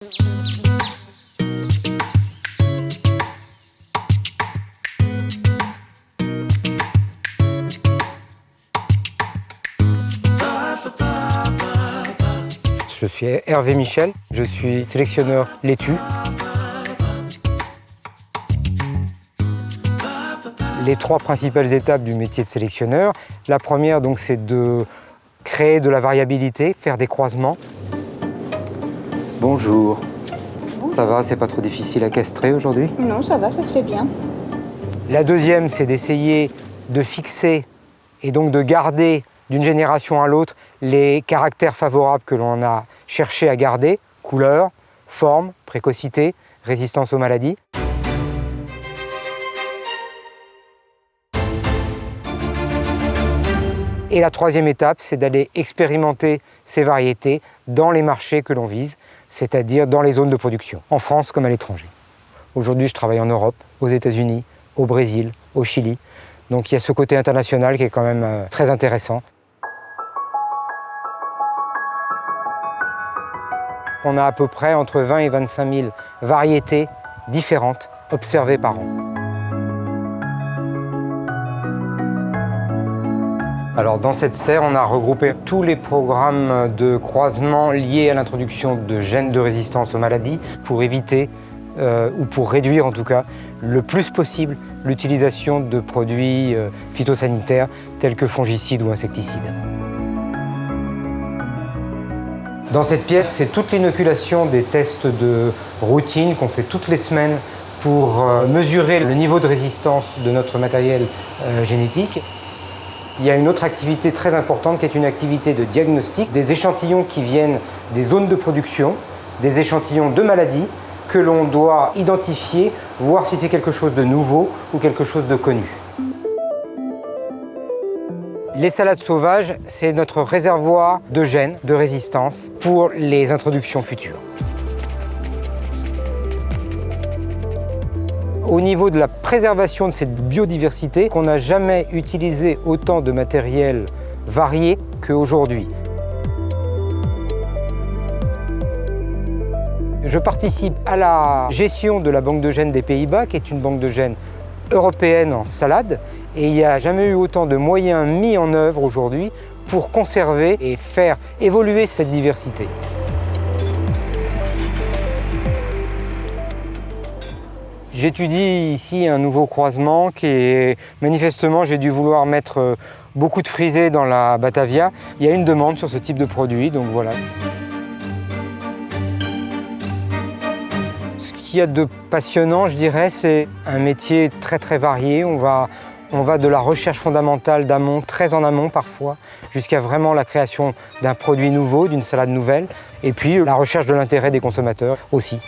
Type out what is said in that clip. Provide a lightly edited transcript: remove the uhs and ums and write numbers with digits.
Je suis Hervé Michel, je suis sélectionneur laitue. Les trois principales étapes du métier de sélectionneur. La première, donc, c'est de créer de la variabilité, faire des croisements. Bonjour. Ça va, c'est pas trop difficile à castrer aujourd'hui? Non, ça va, ça se fait bien. La deuxième, c'est d'essayer de fixer et donc de garder d'une génération à l'autre les caractères favorables que l'on a cherché à garder, couleur, forme, précocité, résistance aux maladies. Et la troisième étape, c'est d'aller expérimenter ces variétés dans les marchés que l'on vise, c'est-à-dire dans les zones de production, en France comme à l'étranger. Aujourd'hui, je travaille en Europe, aux États-Unis, au Brésil, au Chili. Donc il y a ce côté international qui est quand même très intéressant. On a à peu près entre 20 et 25 000 variétés différentes observées par an. Alors dans cette serre, on a regroupé tous les programmes de croisement liés à l'introduction de gènes de résistance aux maladies pour éviter, ou pour réduire en tout cas, le plus possible l'utilisation de produits phytosanitaires tels que fongicides ou insecticides. Dans cette pièce, c'est toute l'inoculation des tests de routine qu'on fait toutes les semaines pour mesurer le niveau de résistance de notre matériel génétique. Il y a une autre activité très importante qui est une activité de diagnostic des échantillons qui viennent des zones de production, des échantillons de maladies que l'on doit identifier, voir si c'est quelque chose de nouveau ou quelque chose de connu. Les salades sauvages, c'est notre réservoir de gènes, de résistance pour les introductions futures. Au niveau de la préservation de cette biodiversité, on n'a jamais utilisé autant de matériel varié qu'aujourd'hui. Je participe à la gestion de la banque de gènes des Pays-Bas, qui est une banque de gènes européenne en salade, et il n'y a jamais eu autant de moyens mis en œuvre aujourd'hui pour conserver et faire évoluer cette diversité. J'étudie ici un nouveau croisement qui est, manifestement, j'ai dû vouloir mettre beaucoup de frisées dans la Batavia. Il y a une demande sur ce type de produit, donc voilà. Ce qu'il y a de passionnant, je dirais, c'est un métier très varié. On va de la recherche fondamentale d'amont, très en amont parfois, jusqu'à vraiment la création d'un produit nouveau, d'une salade nouvelle, et puis la recherche de l'intérêt des consommateurs aussi.